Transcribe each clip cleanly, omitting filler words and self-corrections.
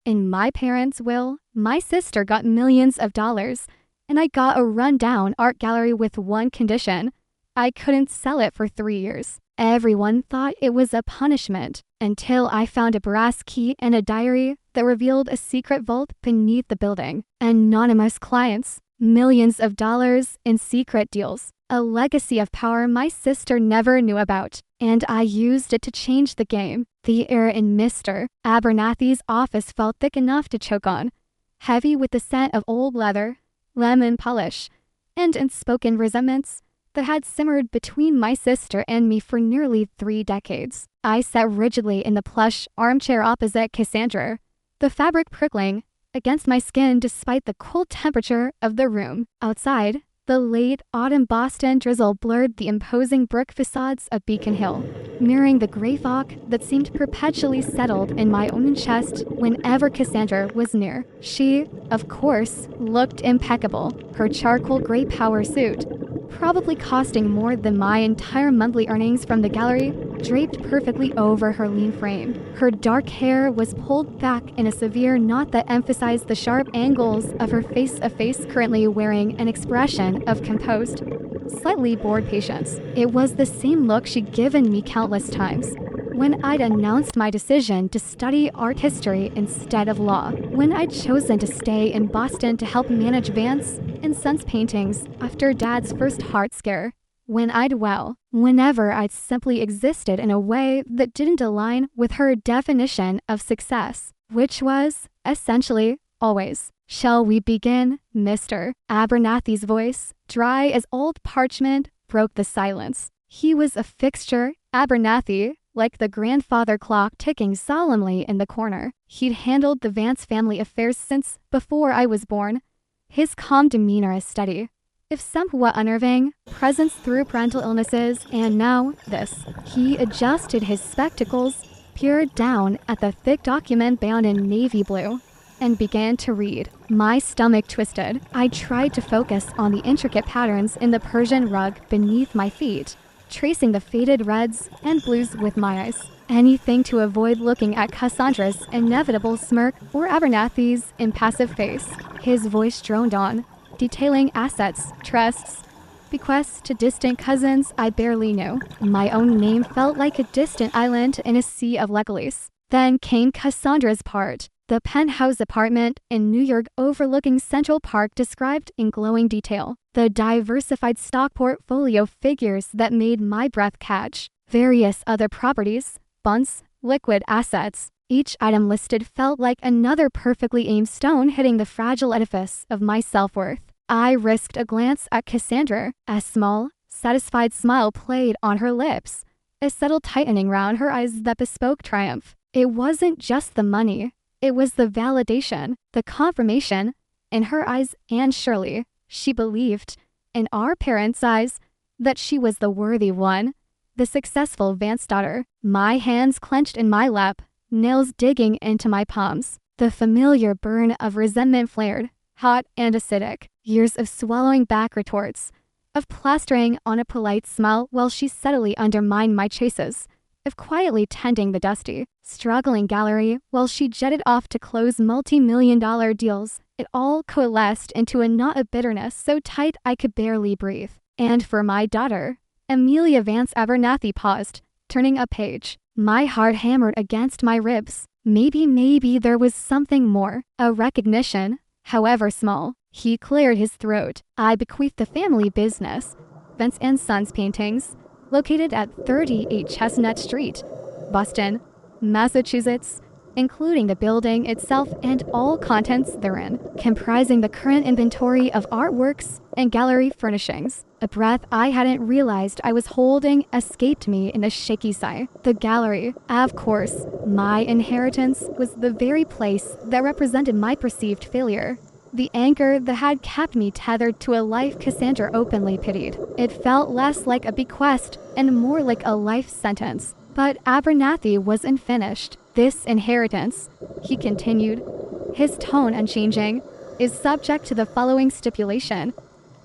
In my parents' will, my sister got millions of dollars, and I got a rundown art gallery with one condition. I couldn't sell it for 3 years. Everyone thought it was a punishment until I found a brass key and a diary that revealed a secret vault beneath the building. Anonymous clients, millions of dollars in secret deals, a legacy of power my sister never knew about. And I used it to change the game. The air in Mr. Abernathy's office felt thick enough to choke on, heavy with the scent of old leather, lemon polish, and unspoken resentments that had simmered between my sister and me for nearly 3 decades. I sat rigidly in the plush armchair opposite Cassandra, the fabric prickling against my skin despite the cold temperature of the room. Outside, the late autumn Boston drizzle blurred the imposing brick facades of Beacon Hill, mirroring the gray fog that seemed perpetually settled in my own chest whenever Cassandra was near. She, of course, looked impeccable, her charcoal gray power suit, probably costing more than my entire monthly earnings from the gallery, draped perfectly over her lean frame. Her dark hair was pulled back in a severe knot that emphasized the sharp angles of her face, a face currently wearing an expression of composed, slightly bored patience. It was the same look she'd given me countless times when I'd announced my decision to study art history instead of law, when I'd chosen to stay in Boston to help manage Vance and Son's paintings after Dad's first heart scare, whenever I'd simply existed in a way that didn't align with her definition of success, which was, essentially, always. "Shall we begin?" Mr. Abernathy's voice, dry as old parchment, broke the silence. He was a fixture, Abernathy, like the grandfather clock ticking solemnly in the corner. He'd handled the Vance family affairs since before I was born. His calm demeanor is steady, if somewhat unnerving, presence through parental illnesses, and now this. He adjusted his spectacles, peered down at the thick document bound in navy blue, and began to read. My stomach twisted. I tried to focus on the intricate patterns in the Persian rug beneath my feet, tracing the faded reds and blues with my eyes. Anything to avoid looking at Cassandra's inevitable smirk or Abernathy's impassive face. His voice droned on, detailing assets, trusts, bequests to distant cousins I barely knew. My own name felt like a distant island in a sea of legalese. Then came Cassandra's part. The penthouse apartment in New York overlooking Central Park described in glowing detail. The diversified stock portfolio figures that made my breath catch. Various other properties, bonds, liquid assets. Each item listed felt like another perfectly aimed stone hitting the fragile edifice of my self-worth. I risked a glance at Cassandra. A small, satisfied smile played on her lips, a subtle tightening round her eyes that bespoke triumph. It wasn't just the money. It was the validation, the confirmation, in her eyes, and surely, she believed, in our parents' eyes, that she was the worthy one, the successful Vance daughter. My hands clenched in my lap, nails digging into my palms. The familiar burn of resentment flared, hot and acidic. Years of swallowing back retorts, of plastering on a polite smile while she subtly undermined my chases, of quietly tending the dusty, struggling gallery while she jetted off to close multi-million-dollar deals. It all coalesced into a knot of bitterness so tight I could barely breathe. And for my daughter, Amelia Vance Abernathy paused, turning a page. My heart hammered against my ribs. Maybe there was something more, a recognition, however small. He cleared his throat. I bequeathed the family business, Vance and Sons Paintings, located at 38 Chestnut Street, Boston, Massachusetts, including the building itself and all contents therein, comprising the current inventory of artworks and gallery furnishings. A breath I hadn't realized I was holding escaped me in a shaky sigh. The gallery, of course, my inheritance, was the very place that represented my perceived failure. The anchor that had kept me tethered to a life Cassandra openly pitied. It felt less like a bequest and more like a life sentence. But Abernathy wasn't finished. This inheritance, he continued, his tone unchanging, is subject to the following stipulation.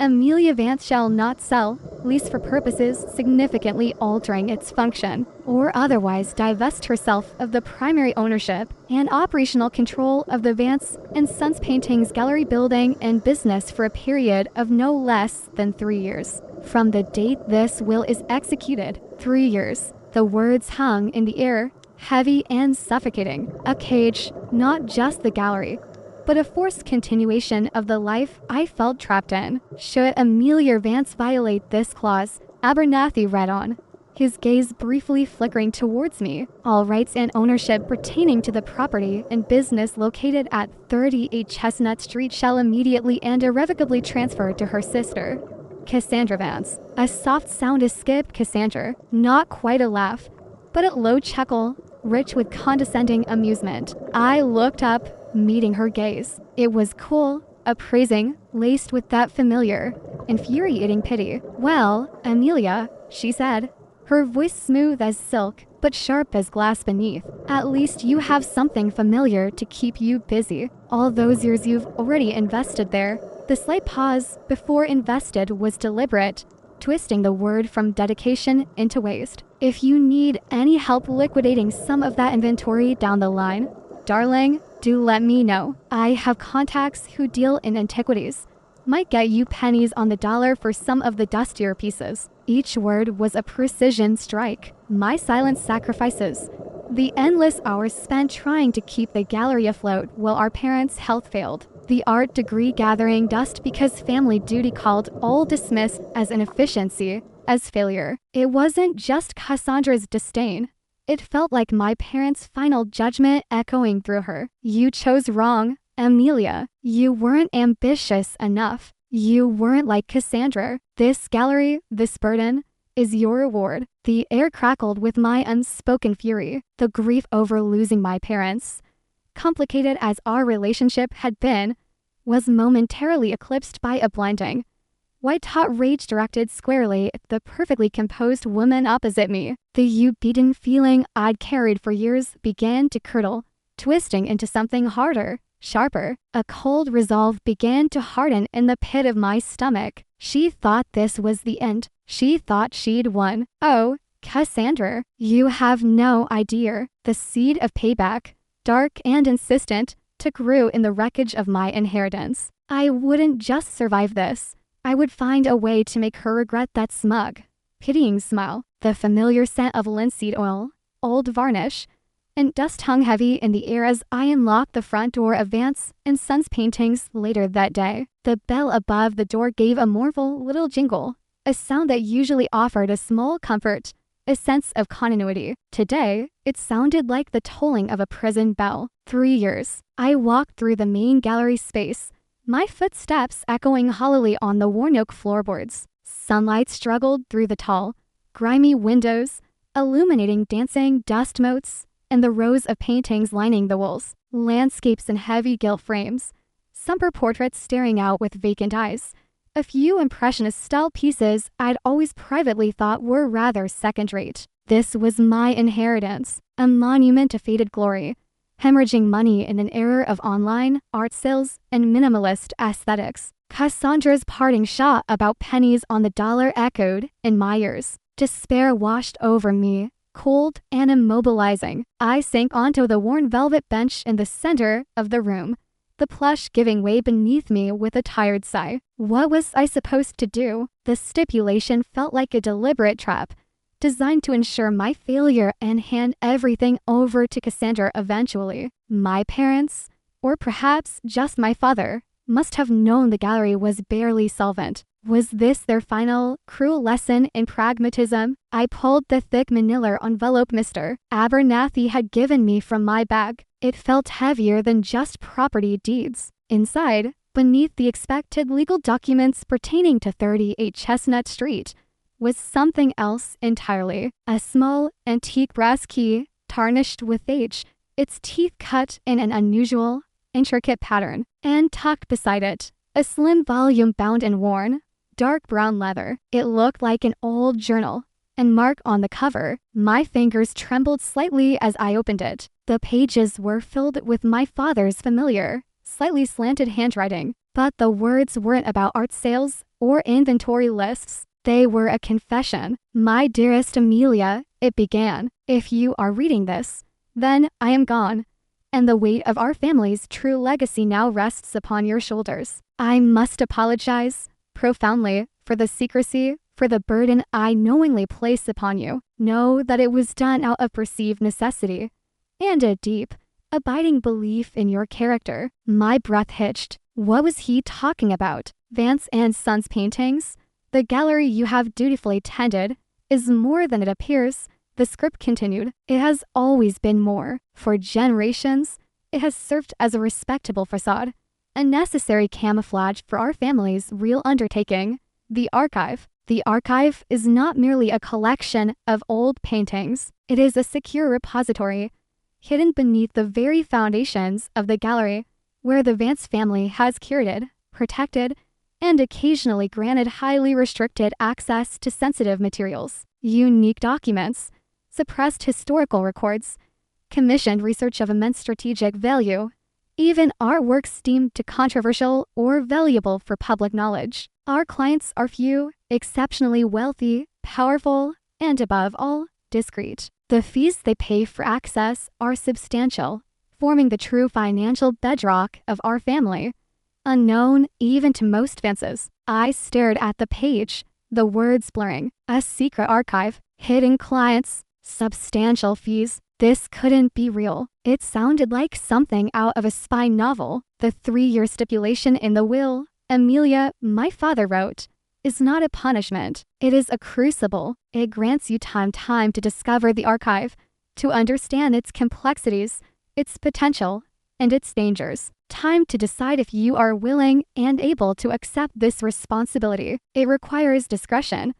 Amelia Vance shall not sell, lease for purposes significantly altering its function, or otherwise divest herself of the primary ownership and operational control of the Vance and Sons Paintings gallery building and business for a period of no less than 3 years. From the date this will is executed, 3 years. The words hung in the air, heavy and suffocating. A cage, not just the gallery, but a forced continuation of the life I felt trapped in. Should Amelia Vance violate this clause, Abernathy read on, his gaze briefly flickering towards me. All rights and ownership pertaining to the property and business located at 38 Chestnut Street shall immediately and irrevocably transfer to her sister, Cassandra Vance. A soft sound escaped Cassandra, not quite a laugh, but a low chuckle, rich with condescending amusement. I looked up, meeting her gaze. It was cool, appraising, laced with that familiar, infuriating pity. "Well, Amelia," she said, her voice smooth as silk, but sharp as glass beneath. "At least you have something familiar to keep you busy. All those years you've already invested there." The slight pause before invested was deliberate, twisting the word from dedication into waste. "If you need any help liquidating some of that inventory down the line, darling, do let me know. I have contacts who deal in antiquities. Might get you pennies on the dollar for some of the dustier pieces." Each word was a precision strike. My silent sacrifices, the endless hours spent trying to keep the gallery afloat while our parents' health failed, the art degree gathering dust because family duty called, all dismissed as inefficiency, as failure. It wasn't just Cassandra's disdain. It felt like my parents' final judgment echoing through her. "You chose wrong, Amelia. You weren't ambitious enough. You weren't like Cassandra. This gallery, this burden, is your reward." The air crackled with my unspoken fury. The grief over losing my parents, complicated as our relationship had been, was momentarily eclipsed by a blinding, white-hot rage directed squarely at the perfectly composed woman opposite me. The you-beaten feeling I'd carried for years began to curdle, twisting into something harder, sharper. A cold resolve began to harden in the pit of my stomach. She thought this was the end. She thought she'd won. Oh, Cassandra, you have no idea. The seed of payback, dark and insistent, took root in the wreckage of my inheritance. I wouldn't just survive this. I would find a way to make her regret that smug, pitying smile. The familiar scent of linseed oil, old varnish, and dust hung heavy in the air as I unlocked the front door of Vance and Sons Paintings later that day. The bell above the door gave a mournful little jingle, a sound that usually offered a small comfort, a sense of continuity. Today, it sounded like the tolling of a prison bell. 3 years. I walked through the main gallery space, my footsteps echoing hollowly on the worn oak floorboards. Sunlight struggled through the tall, grimy windows, illuminating dancing dust motes and the rows of paintings lining the walls. Landscapes in heavy gilt frames, somber portraits staring out with vacant eyes. A few impressionist style pieces I'd always privately thought were rather second-rate. This was my inheritance, a monument to faded glory, hemorrhaging money in an era of online, art sales, and minimalist aesthetics. Cassandra's parting shot about pennies on the dollar echoed in my ears. Despair washed over me, cold and immobilizing. I sank onto the worn velvet bench in the center of the room, the plush giving way beneath me with a tired sigh. What was I supposed to do? The stipulation felt like a deliberate trap, designed to ensure my failure and hand everything over to Cassandra eventually. My parents, or perhaps just my father, must have known the gallery was barely solvent. Was this their final, cruel lesson in pragmatism? I pulled the thick manila envelope Mr. Abernathy had given me from my bag. It felt heavier than just property deeds. Inside, beneath the expected legal documents pertaining to 38 Chestnut Street, was something else entirely. A small, antique brass key, tarnished with age, its teeth cut in an unusual, intricate pattern, and tucked beside it, a slim volume bound in worn, dark brown leather. It looked like an old journal, and marked on the cover. My fingers trembled slightly as I opened it. The pages were filled with my father's familiar, slightly slanted handwriting, but the words weren't about art sales or inventory lists. They were a confession. My dearest Amelia, it began. If you are reading this, then I am gone, and the weight of our family's true legacy now rests upon your shoulders. I must apologize profoundly for the secrecy, for the burden I knowingly place upon you. Know that it was done out of perceived necessity and a deep, abiding belief in your character. My breath hitched. What was he talking about? Vance and Sons paintings? The gallery you have dutifully tended is more than it appears. The script continued. It has always been more. For generations, it has served as a respectable facade, a necessary camouflage for our family's real undertaking, the archive. The archive is not merely a collection of old paintings. It is a secure repository, hidden beneath the very foundations of the gallery, where the Vance family has curated, protected, and occasionally granted highly restricted access to sensitive materials, unique documents, suppressed historical records, commissioned research of immense strategic value, even artworks deemed too controversial or valuable for public knowledge. Our clients are few, exceptionally wealthy, powerful, and above all, discreet. The fees they pay for access are substantial, forming the true financial bedrock of our family. Unknown even to most Vances, I stared at the page, the words blurring. A secret archive, hidden clients, substantial fees. This couldn't be real. It sounded like something out of a spy novel. The 3-year stipulation in the will, Amelia, my father wrote, is not a punishment. It is a crucible. It grants you time to discover the archive, to understand its complexities, its potential, and its dangers. Time to decide if you are willing and able to accept this responsibility. It requires discretion,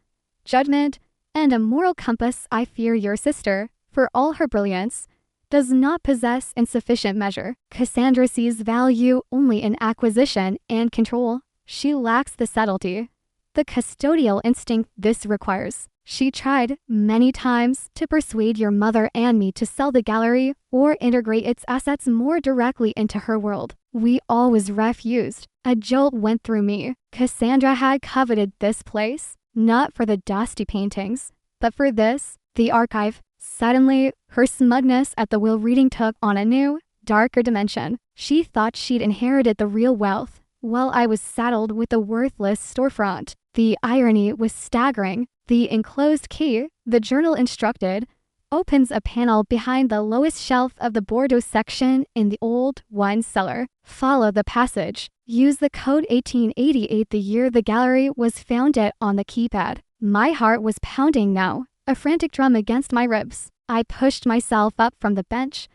judgment, and a moral compass. I fear your sister, for all her brilliance, does not possess in sufficient measure. Cassandra sees value only in acquisition and control. She lacks the subtlety, the custodial instinct this requires. She tried many times to persuade your mother and me to sell the gallery or integrate its assets more directly into her world. We always refused. A jolt went through me. Cassandra had coveted this place, not for the dusty paintings, but for this, the archive. Suddenly, her smugness at the will reading took on a new, darker dimension. She thought she'd inherited the real wealth, while I was saddled with the worthless storefront. The irony was staggering. The enclosed key, the journal instructed, opens a panel behind the lowest shelf of the Bordeaux section in the old wine cellar. Follow the passage. Use the code 1888, the year the gallery was founded, on the keypad. My heart was pounding now, a frantic drum against my ribs. I pushed myself up from the bench,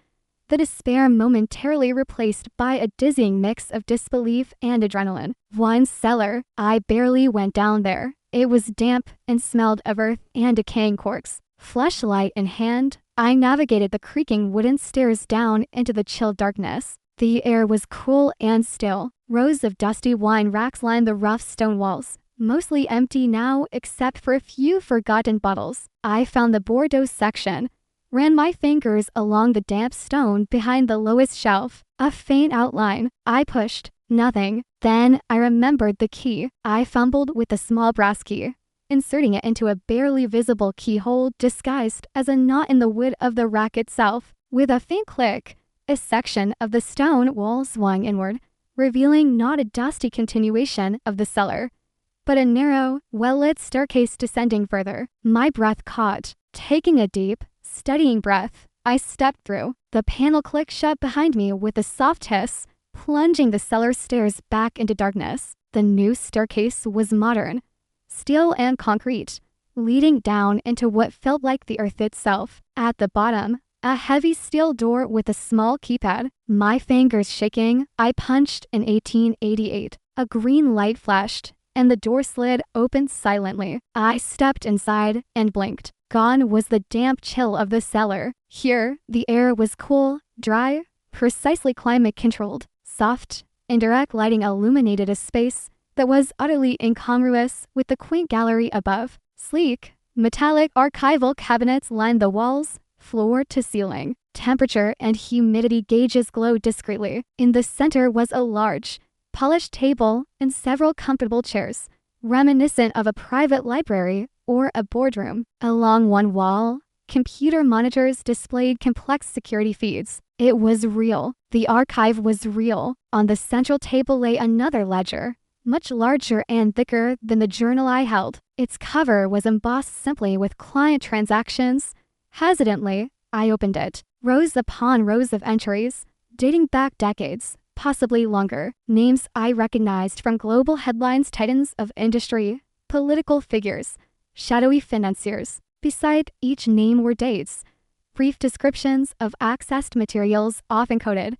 the despair momentarily replaced by a dizzying mix of disbelief and adrenaline. Wine cellar. I barely went down there. It was damp and smelled of earth and decaying corks. Flashlight in hand, I navigated the creaking wooden stairs down into the chill darkness. The air was cool and still. Rows of dusty wine racks lined the rough stone walls, mostly empty now except for a few forgotten bottles. I found the Bordeaux section, ran my fingers along the damp stone behind the lowest shelf. A faint outline. I pushed. Nothing. Then I remembered the key. I fumbled with the small brass key, inserting it into a barely visible keyhole disguised as a knot in the wood of the rack itself. With a faint click, a section of the stone wall swung inward, revealing not a dusty continuation of the cellar, but a narrow, well-lit staircase descending further. My breath caught. Taking a deep, steadying breath, I stepped through. The panel clicked shut behind me with a soft hiss, plunging the cellar stairs back into darkness. The new staircase was modern, steel and concrete, leading down into what felt like the earth itself. At the bottom, a heavy steel door with a small keypad. My fingers shaking, I punched in 1888. A green light flashed, and the door slid open silently. I stepped inside and blinked. Gone was the damp chill of the cellar. Here, the air was cool, dry, precisely climate-controlled. Soft, indirect lighting illuminated a space that was utterly incongruous with the quaint gallery above. Sleek, metallic archival cabinets lined the walls, floor to ceiling. Temperature and humidity gauges glowed discreetly. In the center was a large, polished table and several comfortable chairs, reminiscent of a private library or a boardroom. Along one wall, computer monitors displayed complex security feeds. It was real. The archive was real. On the central table lay another ledger, much larger and thicker than the journal I held. Its cover was embossed simply with client transactions. Hesitantly, I opened it. Rows upon rows of entries, dating back decades, possibly longer. Names I recognized from global headlines, titans of industry, political figures, shadowy financiers. Beside each name were dates, brief descriptions of accessed materials often coded,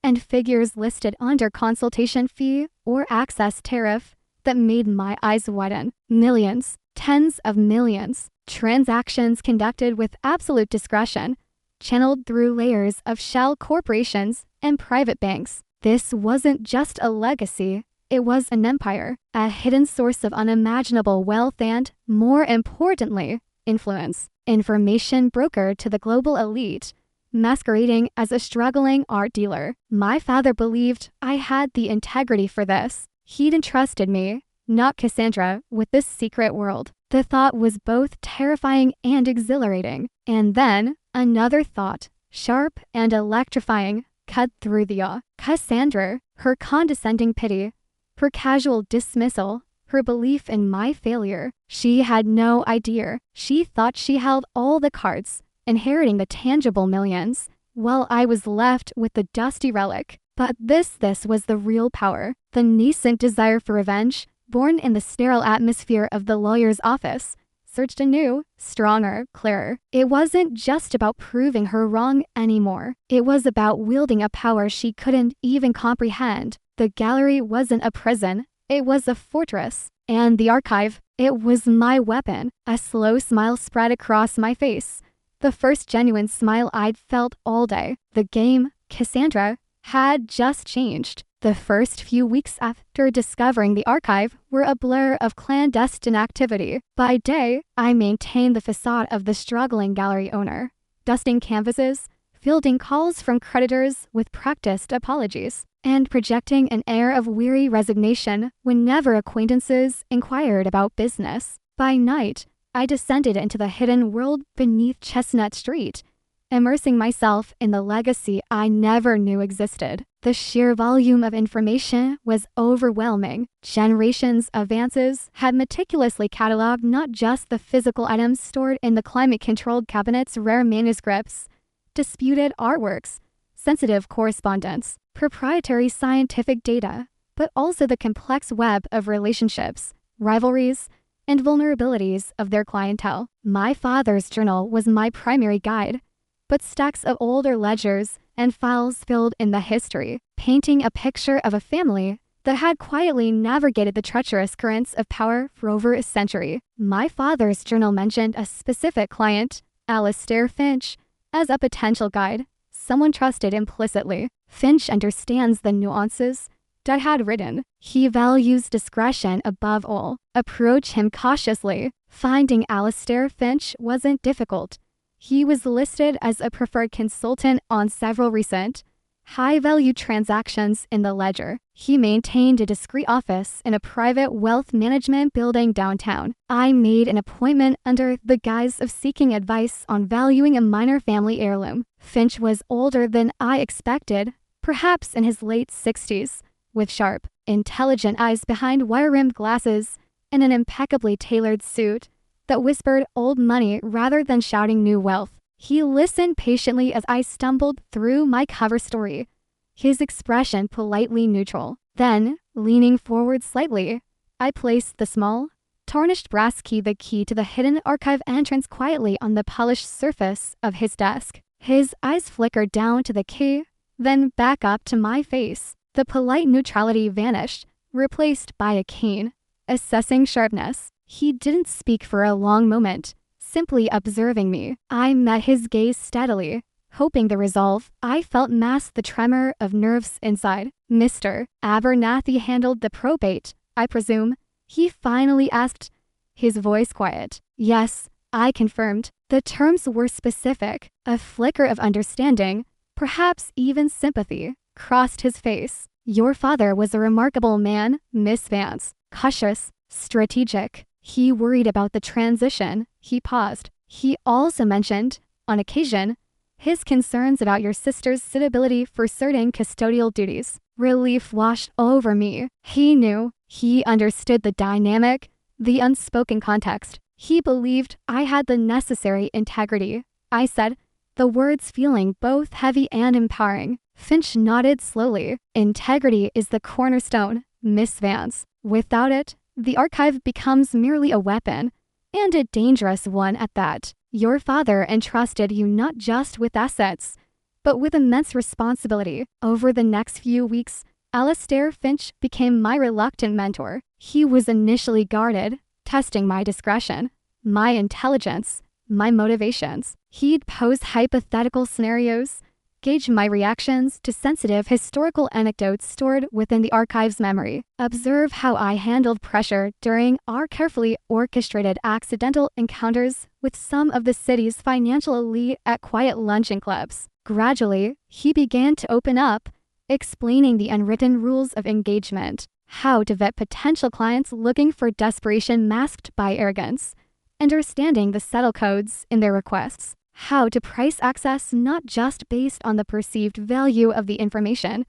and figures listed under consultation fee or access tariff that made my eyes widen. Millions, tens of millions, transactions conducted with absolute discretion, channeled through layers of shell corporations and private banks. This wasn't just a legacy, it was an empire, a hidden source of unimaginable wealth and, more importantly, influence. Information broker to the global elite, masquerading as a struggling art dealer. My father believed I had the integrity for this. He'd entrusted me, not Cassandra, with this secret world. The thought was both terrifying and exhilarating. And then, another thought, sharp and electrifying, cut through the awe. Cassandra, her condescending pity, her casual dismissal, her belief in my failure. She had no idea. She thought she held all the cards, inheriting the tangible millions, while I was left with the dusty relic. But this was the real power, the nascent desire for revenge, born in the sterile atmosphere of the lawyer's office, surged anew, stronger, clearer. It wasn't just about proving her wrong anymore. It was about wielding a power she couldn't even comprehend. The gallery wasn't a prison, it was a fortress. And the archive, it was my weapon. A slow smile spread across my face. The first genuine smile I'd felt all day. The game, Cassandra, had just changed. The first few weeks after discovering the archive were a blur of clandestine activity. By day, I maintained the facade of the struggling gallery owner, dusting canvases, fielding calls from creditors with practiced apologies, and projecting an air of weary resignation whenever acquaintances inquired about business. By night, I descended into the hidden world beneath Chestnut Street, immersing myself in the legacy I never knew existed. The sheer volume of information was overwhelming. Generations of advances had meticulously cataloged not just the physical items stored in the climate-controlled cabinets, rare manuscripts, disputed artworks, sensitive correspondence, proprietary scientific data, but also the complex web of relationships, rivalries, and vulnerabilities of their clientele. My father's journal was my primary guide, but stacks of older ledgers and files filled in the history, painting a picture of a family that had quietly navigated the treacherous currents of power for over a century. My father's journal mentioned a specific client, Alastair Finch, as a potential guide, someone trusted implicitly. Finch understands the nuances, Dad had written. He values discretion above all. Approach him cautiously. Finding Alastair Finch wasn't difficult. He was listed as a preferred consultant on several recent, high-value transactions in the ledger. He maintained a discreet office in a private wealth management building downtown. I made an appointment under the guise of seeking advice on valuing a minor family heirloom. Finch was older than I expected, perhaps in his late 60s, with sharp, intelligent eyes behind wire-rimmed glasses and an impeccably tailored suit that whispered old money rather than shouting new wealth. He listened patiently as I stumbled through my cover story, his expression politely neutral. Then, leaning forward slightly, I placed the small, tarnished brass key, the key to the hidden archive entrance, quietly on the polished surface of his desk. His eyes flickered down to the key, then back up to my face. The polite neutrality vanished, replaced by a keen, assessing sharpness. He didn't speak for a long moment, simply observing me. I met his gaze steadily, hoping the resolve I felt masked the tremor of nerves inside. Mr. Abernathy handled the probate, I presume? He finally asked, his voice quiet. Yes, I confirmed. The terms were specific. A flicker of understanding, perhaps even sympathy, crossed his face. Your father was a remarkable man, Miss Vance. Cautious, strategic. He worried about the transition. He paused. He also mentioned, on occasion, his concerns about your sister's suitability for certain custodial duties. Relief washed over me. He knew. He understood the dynamic, the unspoken context. He believed I had the necessary integrity. I said, the words feeling both heavy and empowering. Finch nodded slowly. Integrity is the cornerstone, Miss Vance. Without it, the archive becomes merely a weapon, and a dangerous one at that. Your father entrusted you not just with assets, but with immense responsibility. Over the next few weeks, Alastair Finch became my reluctant mentor. He was initially guarded, testing my discretion, my intelligence, my motivations. He'd pose hypothetical scenarios, gauge my reactions to sensitive historical anecdotes stored within the archive's memory. Observe how I handled pressure during our carefully orchestrated accidental encounters with some of the city's financial elite at quiet luncheon clubs. Gradually, he began to open up, explaining the unwritten rules of engagement, how to vet potential clients looking for desperation masked by arrogance, understanding the subtle codes in their requests, how to price access not just based on the perceived value of the information,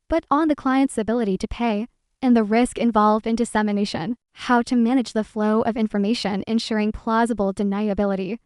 but on the client's ability to pay and the risk involved in dissemination, how to manage the flow of information ensuring plausible deniability,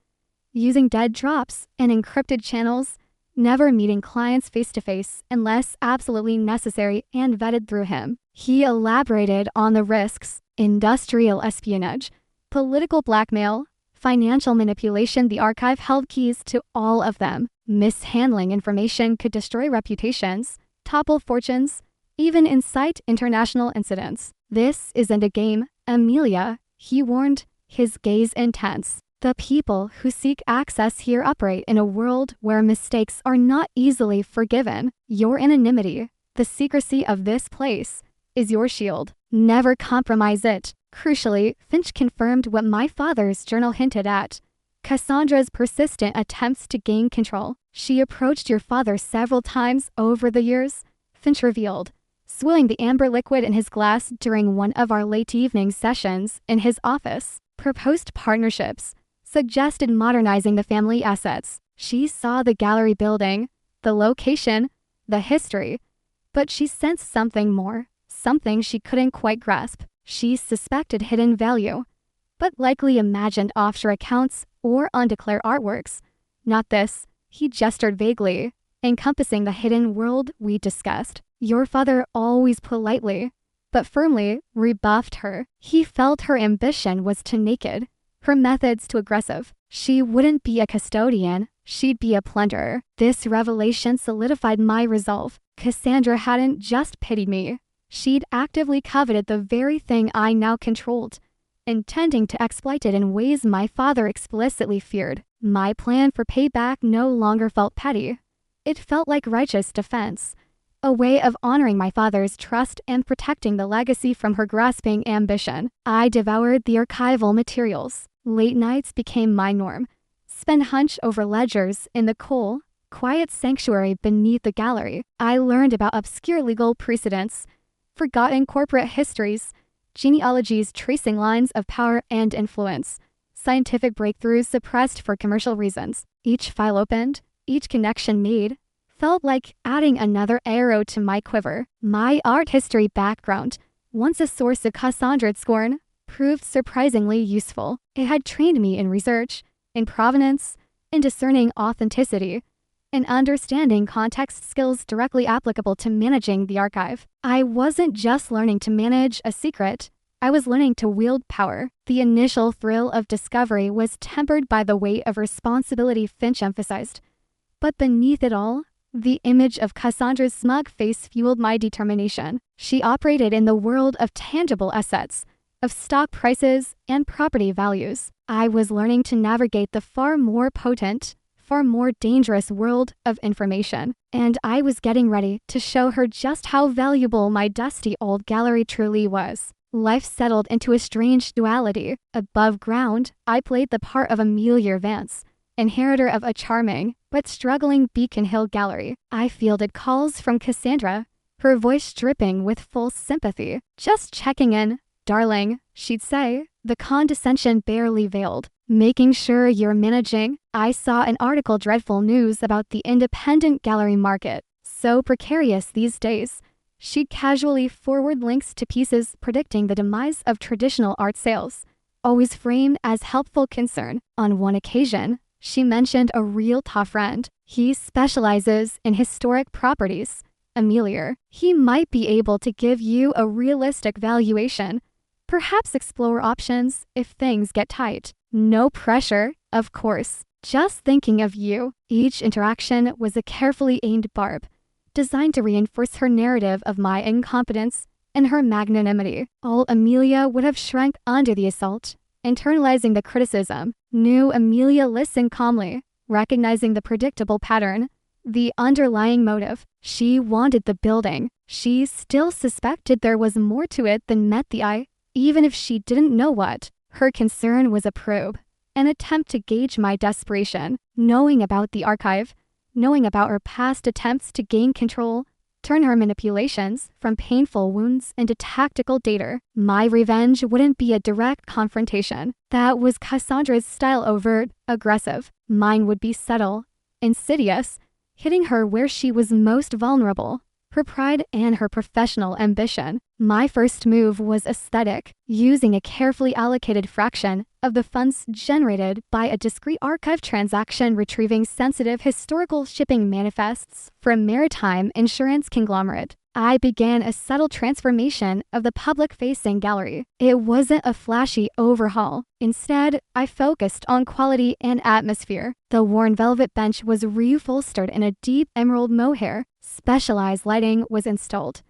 using dead drops and encrypted channels, never meeting clients face-to-face unless absolutely necessary and vetted through him. He elaborated on the risks, industrial espionage, political blackmail, financial manipulation. The archive held keys to all of them. Mishandling information could destroy reputations, topple fortunes, even incite international incidents. This isn't a game, Amelia, he warned, his gaze intense. The people who seek access here operate in a world where mistakes are not easily forgiven. Your anonymity, the secrecy of this place, is your shield. Never compromise it. Crucially, Finch confirmed what my father's journal hinted at. Cassandra's persistent attempts to gain control. She approached your father several times over the years, Finch revealed, swilling the amber liquid in his glass during one of our late evening sessions in his office. Proposed partnerships, suggested modernizing the family assets. She saw the gallery building, the location, the history, but she sensed something more, something she couldn't quite grasp. She suspected hidden value, but likely imagined offshore accounts or undeclared artworks. Not this, he gestured vaguely, encompassing the hidden world we discussed. Your father always politely, but firmly, rebuffed her. He felt her ambition was too naked, her methods too aggressive. She wouldn't be a custodian, she'd be a plunderer. This revelation solidified my resolve. Cassandra hadn't just pitied me. She'd actively coveted the very thing I now controlled, intending to exploit it in ways my father explicitly feared. My plan for payback no longer felt petty. It felt like righteous defense, a way of honoring my father's trust and protecting the legacy from her grasping ambition. I devoured the archival materials. Late nights became my norm. Spend hunched over ledgers in the cool, quiet sanctuary beneath the gallery. I learned about obscure legal precedents, forgotten corporate histories, genealogies tracing lines of power and influence, scientific breakthroughs suppressed for commercial reasons. Each file opened, each connection made, felt like adding another arrow to my quiver. My art history background, once a source of Cassandra's scorn, proved surprisingly useful. It had trained me in research, in provenance, in discerning authenticity, and understanding context skills directly applicable to managing the archive. I wasn't just learning to manage a secret, I was learning to wield power. The initial thrill of discovery was tempered by the weight of responsibility Finch emphasized. But beneath it all, the image of Cassandra's smug face fueled my determination. She operated in the world of tangible assets, of stock prices and property values. I was learning to navigate the far more potent, far more dangerous world of information, and I was getting ready to show her just how valuable my dusty old gallery truly was. Life settled into a strange duality. Above ground, I played the part of Amelia Vance, inheritor of a charming but struggling Beacon Hill gallery. I fielded calls from Cassandra, her voice dripping with full sympathy. Just checking in, Darling, she'd say, the condescension barely veiled. Making sure you're managing. I saw an article dreadful news about the independent gallery market. So precarious these days. She'd casually forward links to pieces predicting the demise of traditional art sales, always framed as helpful concern. On one occasion, she mentioned a realtor friend. He specializes in historic properties. Amelia, he might be able to give you a realistic valuation. Perhaps explore options if things get tight. No pressure, of course. Just thinking of you. Each interaction was a carefully aimed barb, designed to reinforce her narrative of my incompetence and her magnanimity. Old Amelia would have shrunk under the assault, internalizing the criticism. New Amelia listened calmly, recognizing the predictable pattern, the underlying motive. She wanted the building. She still suspected there was more to it than met the eye, even if she didn't know what. Her concern was a probe, an attempt to gauge my desperation, knowing about the archive, knowing about her past attempts to gain control, turn her manipulations from painful wounds into tactical data. My revenge wouldn't be a direct confrontation. That was Cassandra's style, overt, aggressive. Mine would be subtle, insidious, hitting her where she was most vulnerable, her pride and her professional ambition. My first move was aesthetic, using a carefully allocated fraction of the funds generated by a discrete archive transaction retrieving sensitive historical shipping manifests from a maritime insurance conglomerate. I began a subtle transformation of the public-facing gallery. It wasn't a flashy overhaul. Instead, I focused on quality and atmosphere. The worn velvet bench was reupholstered in a deep emerald mohair. Specialized lighting was installed,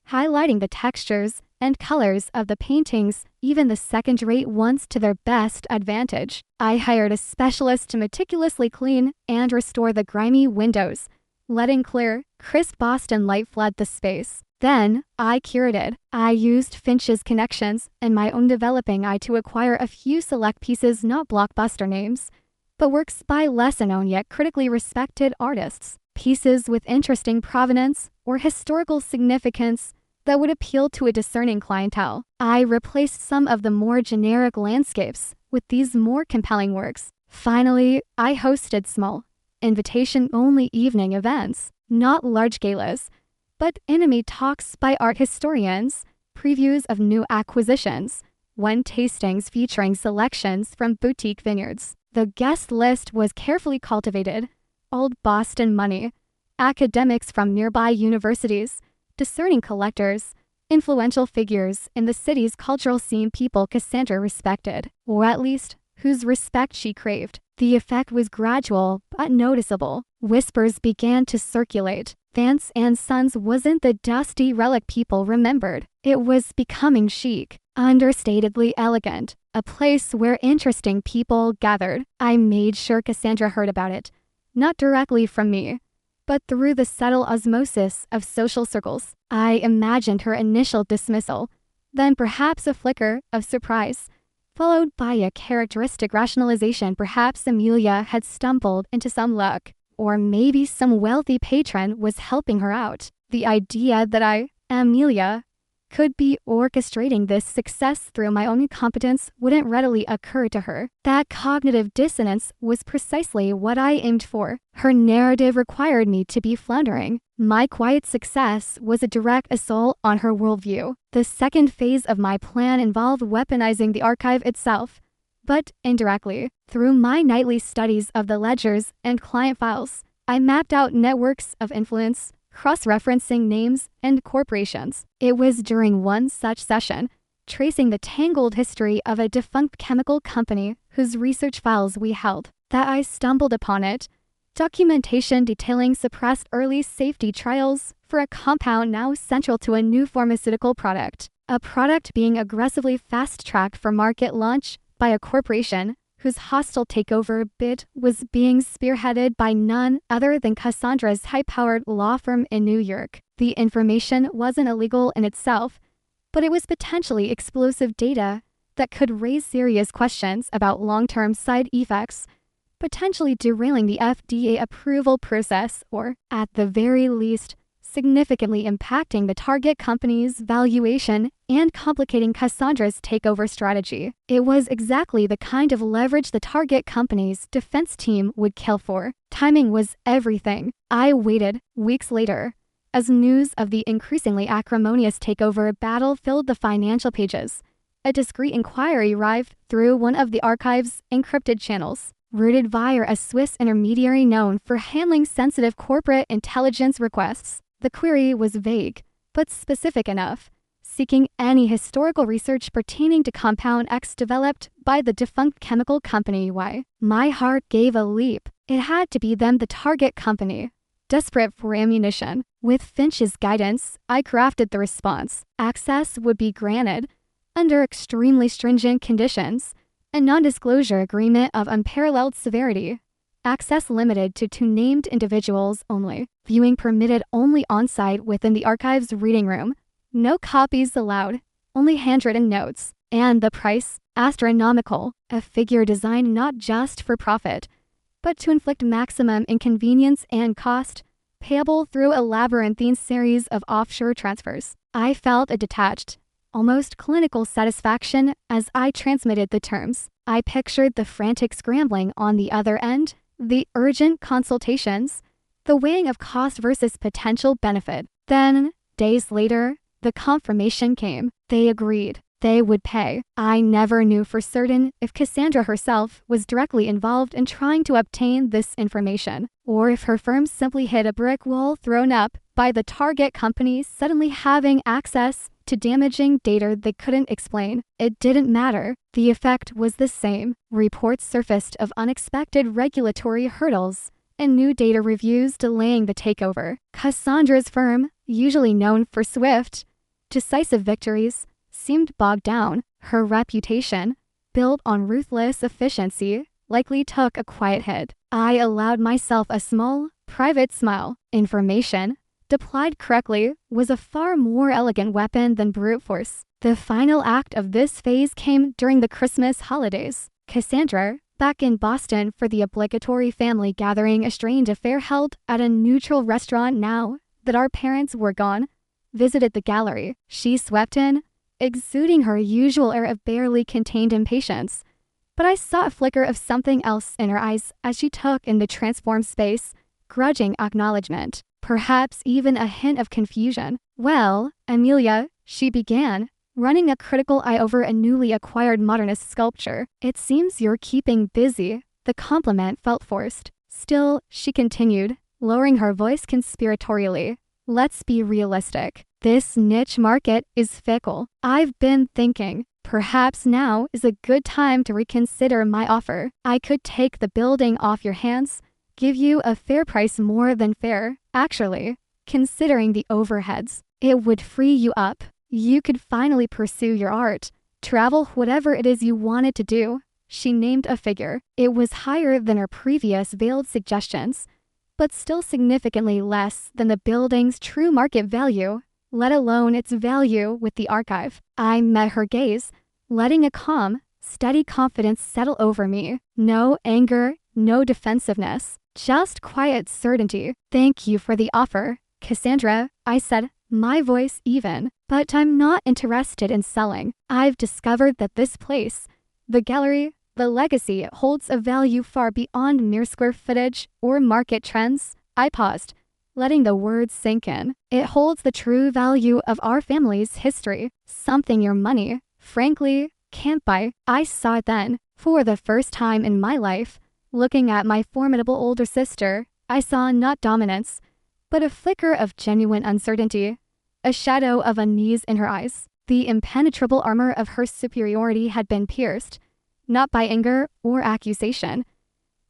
highlighting the textures and colors of the paintings, even the second-rate ones, to their best advantage. I hired a specialist to meticulously clean and restore the grimy windows, letting clear, crisp Boston light flood the space. Then, I curated. I used Finch's connections and my own developing eye to acquire a few select pieces, not blockbuster names, but works by lesser-known yet critically respected artists. Pieces with interesting provenance or historical significance that would appeal to a discerning clientele. I replaced some of the more generic landscapes with these more compelling works. Finally, I hosted small, invitation-only evening events, not large galas, but intimate talks by art historians, previews of new acquisitions, wine tastings featuring selections from boutique vineyards. The guest list was carefully cultivated. Old Boston money, academics from nearby universities, discerning collectors, influential figures in the city's cultural scene, people Cassandra respected, or at least whose respect she craved. The effect was gradual but noticeable. Whispers began to circulate. Vance and Sons wasn't the dusty relic people remembered. It was becoming chic, understatedly elegant, a place where interesting people gathered. I made sure Cassandra heard about it, not directly from me, but through the subtle osmosis of social circles. I imagined her initial dismissal, then perhaps a flicker of surprise, followed by a characteristic rationalization. Perhaps Amelia had stumbled into some luck, or maybe some wealthy patron was helping her out. The idea that I, Amelia, could be orchestrating this success through my own incompetence wouldn't readily occur to her. That cognitive dissonance was precisely what I aimed for. Her narrative required me to be floundering. My quiet success was a direct assault on her worldview. The second phase of my plan involved weaponizing the archive itself, but indirectly. Through my nightly studies of the ledgers and client files, I mapped out networks of influence, cross-referencing names and corporations. It was during one such session, tracing the tangled history of a defunct chemical company whose research files we held, that I stumbled upon it. Documentation detailing suppressed early safety trials for a compound now central to a new pharmaceutical product, a product being aggressively fast-tracked for market launch by a corporation whose hostile takeover bid was being spearheaded by none other than Cassandra's high-powered law firm in New York. The information wasn't illegal in itself, but it was potentially explosive data that could raise serious questions about long-term side effects, potentially derailing the FDA approval process, or, at the very least, significantly impacting the target company's valuation and complicating Cassandra's takeover strategy. It was exactly the kind of leverage the target company's defense team would kill for. Timing was everything. I waited, weeks later, as news of the increasingly acrimonious takeover battle filled the financial pages. A discreet inquiry arrived through one of the archive's encrypted channels, routed via a Swiss intermediary known for handling sensitive corporate intelligence requests. The query was vague, but specific enough, seeking any historical research pertaining to Compound X developed by the defunct chemical company Y. My heart gave a leap. It had to be them, the target company. Desperate for ammunition, with Finch's guidance, I crafted the response. Access would be granted, under extremely stringent conditions, a non-disclosure agreement of unparalleled severity. Access limited to 2 named individuals only. Viewing permitted only on-site within the archive's reading room. No copies allowed, only handwritten notes. And the price? Astronomical, a figure designed not just for profit, but to inflict maximum inconvenience and cost, payable through a labyrinthine series of offshore transfers. I felt a detached, almost clinical satisfaction as I transmitted the terms. I pictured the frantic scrambling on the other end, the urgent consultations, the weighing of cost versus potential benefit. Then, days later, the confirmation came. They agreed. They would pay. I never knew for certain if Cassandra herself was directly involved in trying to obtain this information, or if her firm simply hit a brick wall thrown up by the target company suddenly having access to damaging data they couldn't explain. It didn't matter. The effect was the same. Reports surfaced of unexpected regulatory hurdles and new data reviews delaying the takeover. Cassandra's firm, usually known for swift, decisive victories, seemed bogged down. Her reputation, built on ruthless efficiency, likely took a quiet hit. I allowed myself a small, private smile. Information, deployed correctly, was a far more elegant weapon than brute force. The final act of this phase came during the Christmas holidays. Cassandra, back in Boston for the obligatory family gathering, a strange affair held at a neutral restaurant now that our parents were gone, visited the gallery. She swept in, exuding her usual air of barely contained impatience. But I saw a flicker of something else in her eyes as she took in the transformed space, grudging acknowledgement, perhaps even a hint of confusion. "Well, Amelia," she began, running a critical eye over a newly acquired modernist sculpture, "it seems you're keeping busy." The compliment felt forced. "Still," she continued, lowering her voice conspiratorially, "let's be realistic. This niche market is fickle. I've been thinking, perhaps now is a good time to reconsider my offer. I could take the building off your hands, give you a fair price, more than fair, actually, considering the overheads. It would free you up. You could finally pursue your art, travel, whatever it is you wanted to do." She named a figure. It was higher than her previous veiled suggestions, but still significantly less than the building's true market value, let alone its value with the archive. I met her gaze, letting a calm, steady confidence settle over me. No anger, no defensiveness, just quiet certainty. "Thank you for the offer, Cassandra," I said, my voice even, "but I'm not interested in selling. I've discovered that this place, the gallery, the legacy, holds a value far beyond mere square footage or market trends." I paused, letting the words sink in. "It holds the true value of our family's history, something your money, frankly, can't buy." I saw it then, for the first time in my life. Looking at my formidable older sister, I saw not dominance, but a flicker of genuine uncertainty, a shadow of unease in her eyes. The impenetrable armor of her superiority had been pierced, not by anger or accusation,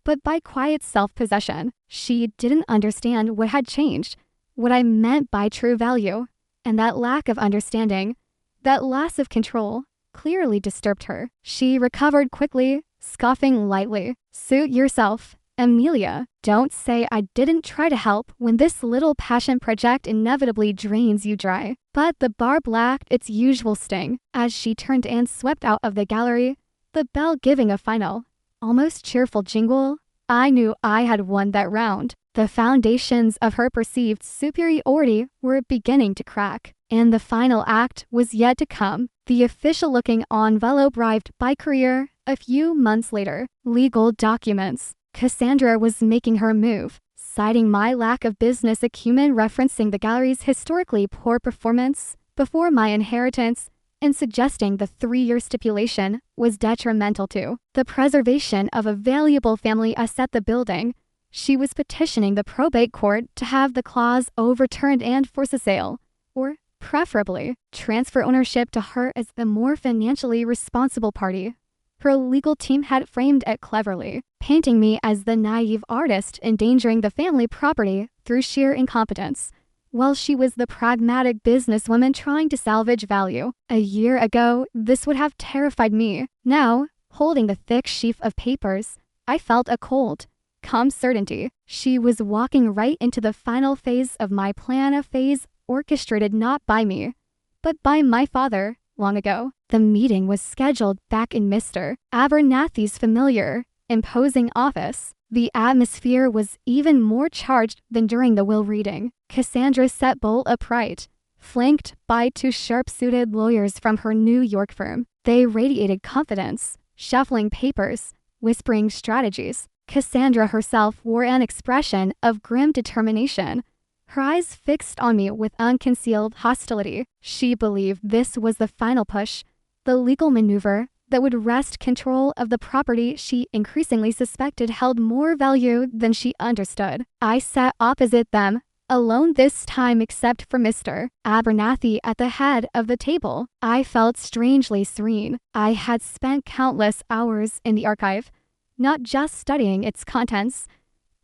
but by quiet self-possession. She didn't understand what had changed, what I meant by true value, and that lack of understanding, that loss of control, clearly disturbed her. She recovered quickly, scoffing lightly. "Suit yourself, Amelia. Don't say I didn't try to help when this little passion project inevitably drains you dry." But the barb lacked its usual sting. As she turned and swept out of the gallery, the bell giving a final, almost cheerful jingle, I knew I had won that round. The foundations of her perceived superiority were beginning to crack, and the final act was yet to come. The official-looking envelope arrived by courier a few months later. Legal documents. Cassandra was making her move, citing my lack of business acumen, referencing the gallery's historically poor performance before my inheritance, and suggesting the 3-year stipulation was detrimental to the preservation of a valuable family asset, the building. She was petitioning the probate court to have the clause overturned and force a sale, or preferably transfer ownership to her as the more financially responsible party. Her legal team had framed it cleverly, painting me as the naive artist endangering the family property through sheer incompetence, while she was the pragmatic businesswoman trying to salvage value. A year ago, this would have terrified me. Now, holding the thick sheaf of papers, I felt a cold, calm certainty. She was walking right into the final phase of my plan, a phase orchestrated not by me, but by my father, long ago. The meeting was scheduled back in Mr. Abernathy's familiar, imposing office. The atmosphere was even more charged than during the will reading. Cassandra sat bolt upright, flanked by 2 sharp-suited lawyers from her New York firm. They radiated confidence, shuffling papers, whispering strategies. Cassandra herself wore an expression of grim determination, her eyes fixed on me with unconcealed hostility. She believed this was the final push, the legal maneuver that would wrest control of the property she increasingly suspected held more value than she understood. I sat opposite them, alone this time except for Mr. Abernathy at the head of the table. I felt strangely serene. I had spent countless hours in the archive, not just studying its contents,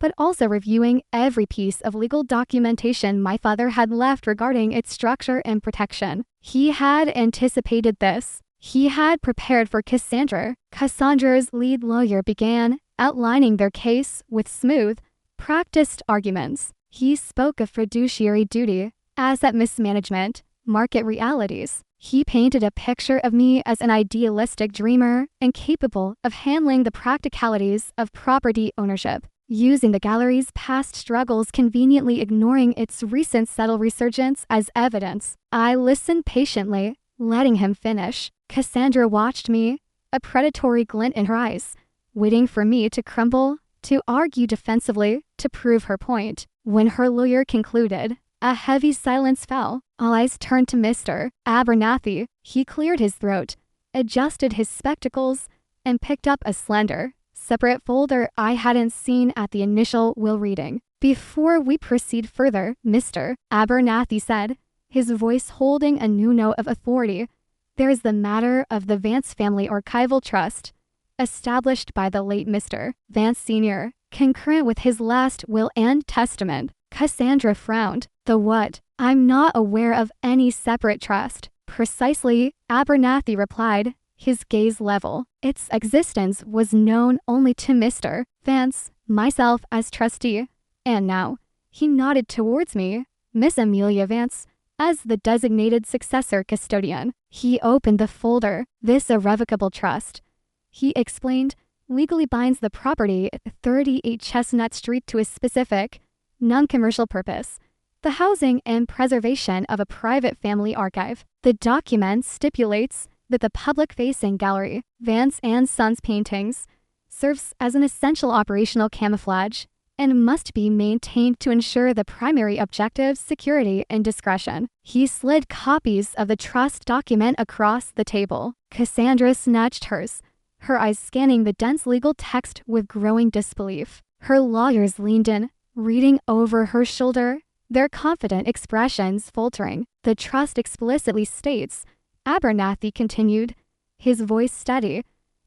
but also reviewing every piece of legal documentation my father had left regarding its structure and protection. He had anticipated this. He had prepared for Cassandra. Cassandra's lead lawyer began outlining their case with smooth, practiced arguments. He spoke of fiduciary duty, asset mismanagement, market realities. He painted a picture of me as an idealistic dreamer and capable of handling the practicalities of property ownership, using the gallery's past struggles, conveniently ignoring its recent subtle resurgence as evidence. I listened patiently, letting him finish. Cassandra watched me, a predatory glint in her eyes, waiting for me to crumble, to argue defensively, to prove her point. When her lawyer concluded, a heavy silence fell. All eyes turned to Mr. Abernathy. He cleared his throat, adjusted his spectacles, and picked up a slender, separate folder I hadn't seen at the initial will reading. Before we proceed further, Mr. Abernathy said, his voice holding a new note of authority, there is the matter of the Vance Family Archival Trust, established by the late Mr. Vance Sr., concurrent with his last will and testament. Cassandra frowned. The what? I'm not aware of any separate trust. Precisely, Abernathy replied, his gaze level. Its existence was known only to Mr. Vance, myself as trustee, and now, he nodded towards me, Miss Amelia Vance, as the designated successor custodian. He opened the folder. This irrevocable trust, he explained, legally binds the property at 38 Chestnut Street to a specific, non-commercial purpose, the housing and preservation of a private family archive. The document stipulates that the public-facing gallery, Vance and Sons Paintings, serves as an essential operational camouflage and must be maintained to ensure the primary objectives, security, and discretion. He slid copies of the trust document across the table. Cassandra snatched hers, her eyes scanning the dense legal text with growing disbelief. Her lawyers leaned in, reading over her shoulder, their confident expressions faltering. The trust explicitly states, Abernathy continued, his voice steady,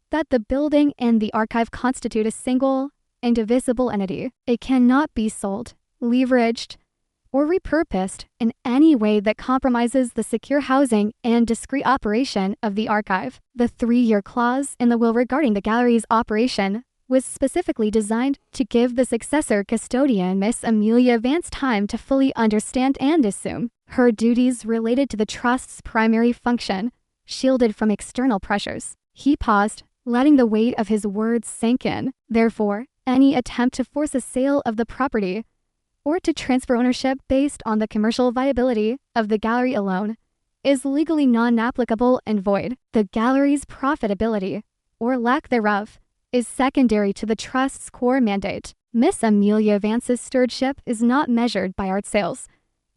that the building and the archive constitute a single, indivisible entity. It cannot be sold, leveraged, or repurposed in any way that compromises the secure housing and discreet operation of the archive. The 3-year clause in the will regarding the gallery's operation was specifically designed to give the successor custodian, Miss Amelia Vance, time to fully understand and assume her duties related to the trust's primary function, shielded from external pressures. He paused, letting the weight of his words sink in. Therefore, any attempt to force a sale of the property or to transfer ownership based on the commercial viability of the gallery alone is legally non-applicable and void. The gallery's profitability, or lack thereof, is secondary to the trust's core mandate. Miss Amelia Vance's stewardship is not measured by art sales,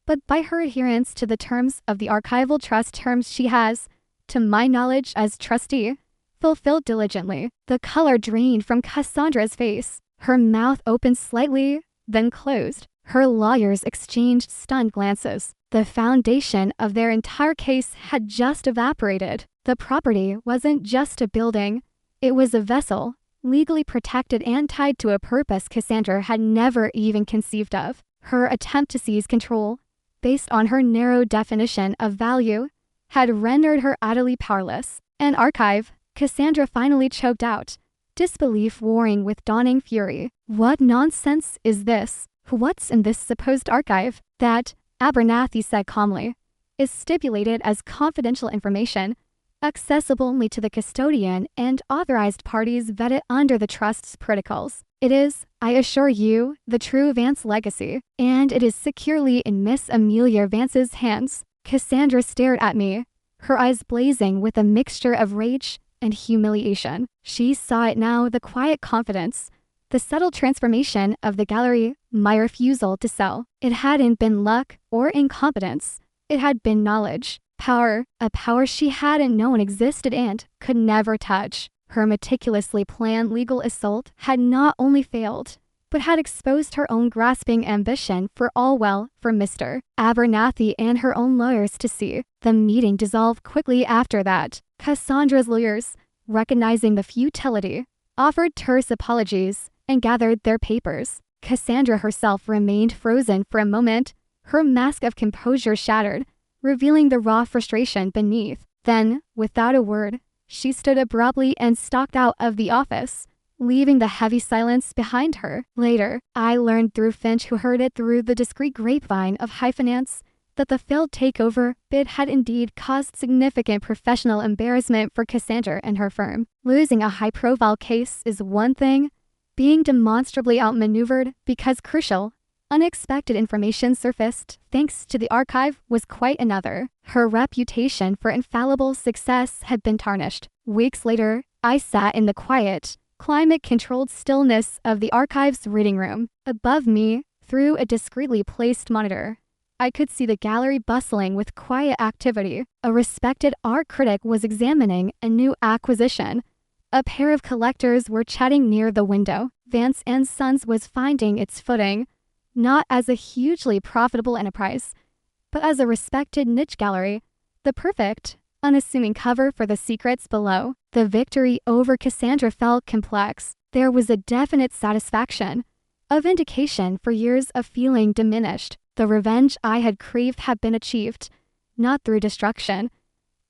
but by her adherence to the terms of the archival trust terms she has, to my knowledge as trustee, fulfilled diligently. The color drained from Cassandra's face. Her mouth opened slightly, then closed. Her lawyers exchanged stunned glances. The foundation of their entire case had just evaporated. The property wasn't just a building, it was a vessel, legally protected and tied to a purpose Cassandra had never even conceived of. Her attempt to seize control, based on her narrow definition of value, had rendered her utterly powerless. An archive, Cassandra finally choked out, disbelief warring with dawning fury. What nonsense is this? What's in this supposed archive? That, Abernathy said calmly, is stipulated as confidential information, accessible only to the custodian and authorized parties vetted under the trust's protocols. It is, I assure you, the true Vance legacy, and it is securely in Miss Amelia Vance's hands. Cassandra stared at me, her eyes blazing with a mixture of rage and humiliation. She saw it now, the quiet confidence, the subtle transformation of the gallery, my refusal to sell. It hadn't been luck or incompetence. It had been knowledge, power, a power she hadn't known existed and could never touch. Her meticulously planned legal assault had not only failed, but had exposed her own grasping ambition for all well for Mr. Abernathy and her own lawyers to see. The meeting dissolved quickly after that. Cassandra's lawyers, recognizing the futility, offered terse apologies and gathered their papers. Cassandra herself remained frozen for a moment, her mask of composure shattered, revealing the raw frustration beneath. Then, without a word, she stood abruptly and stalked out of the office, leaving the heavy silence behind her. Later, I learned through Finch, who heard it through the discreet grapevine of high finance, that the failed takeover bid had indeed caused significant professional embarrassment for Cassandra and her firm. Losing a high-profile case is one thing. Being demonstrably outmaneuvered because crucial, unexpected information surfaced thanks to the archive was quite another. Her reputation for infallible success had been tarnished. Weeks later, I sat in the quiet, climate-controlled stillness of the archive's reading room. Above me, through a discreetly placed monitor, I could see the gallery bustling with quiet activity. A respected art critic was examining a new acquisition. A pair of collectors were chatting near the window. Vance and Sons was finding its footing, not as a hugely profitable enterprise, but as a respected niche gallery, the perfect, unassuming cover for the secrets below. The victory over Cassandra felt complex. There was a definite satisfaction, a vindication for years of feeling diminished. The revenge I had craved had been achieved, not through destruction,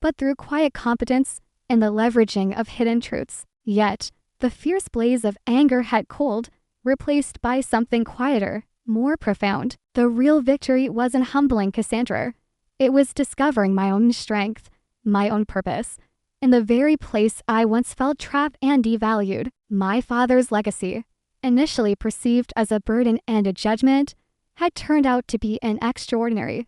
but through quiet competence and the leveraging of hidden truths. Yet, the fierce blaze of anger had cooled, replaced by something quieter, more profound. The real victory wasn't humbling Cassandra. It was discovering my own strength, my own purpose, in the very place I once felt trapped and devalued. My father's legacy, initially perceived as a burden and a judgment, had turned out to be an extraordinary,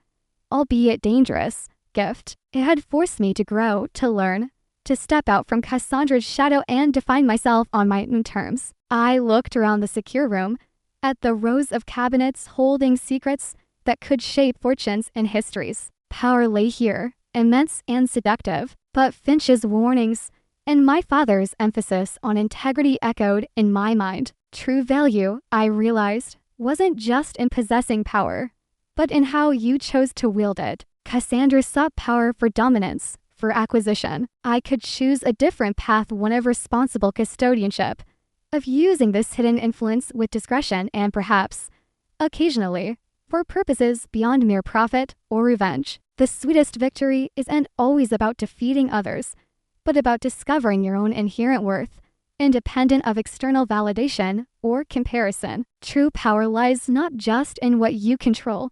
albeit dangerous, gift. It had forced me to grow, to learn, to step out from Cassandra's shadow and define myself on my own terms. I looked around the secure room, at the rows of cabinets holding secrets that could shape fortunes and histories. Power lay here, immense and seductive, but Finch's warnings and my father's emphasis on integrity echoed in my mind. True value, I realized, wasn't just in possessing power, but in how you chose to wield it. Cassandra sought power for dominance, for acquisition. I could choose a different path, one of responsible custodianship, of using this hidden influence with discretion and perhaps, occasionally, for purposes beyond mere profit or revenge. The sweetest victory isn't always about defeating others, but about discovering your own inherent worth, independent of external validation or comparison. True power lies not just in what you control,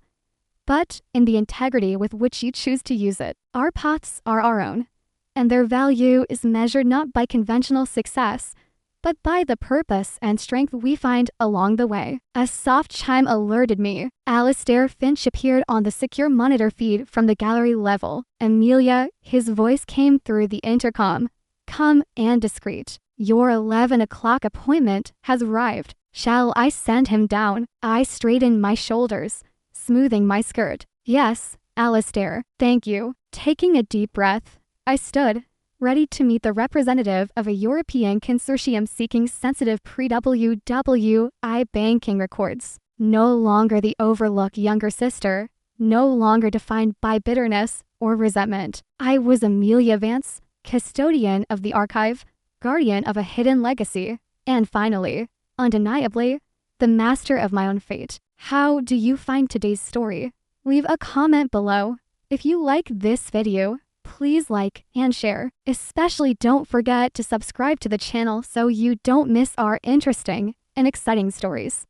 but in the integrity with which you choose to use it. Our paths are our own, and their value is measured not by conventional success, but by the purpose and strength we find along the way. A soft chime alerted me. Alistair Finch appeared on the secure monitor feed from the gallery level. Amelia, his voice came through the intercom. Calm and discreet. Your 11 o'clock appointment has arrived. Shall I send him down? I straightened my shoulders, smoothing my skirt. Yes, Alistair, thank you. Taking a deep breath, I stood, ready to meet the representative of a European consortium seeking sensitive pre-WWI banking records. No longer the overlooked younger sister, no longer defined by bitterness or resentment. I was Amelia Vance, custodian of the archive, guardian of a hidden legacy, and finally, undeniably, the master of my own fate. How do you find today's story? Leave a comment below. If you like this video, please like and share. Especially don't forget to subscribe to the channel so you don't miss our interesting and exciting stories.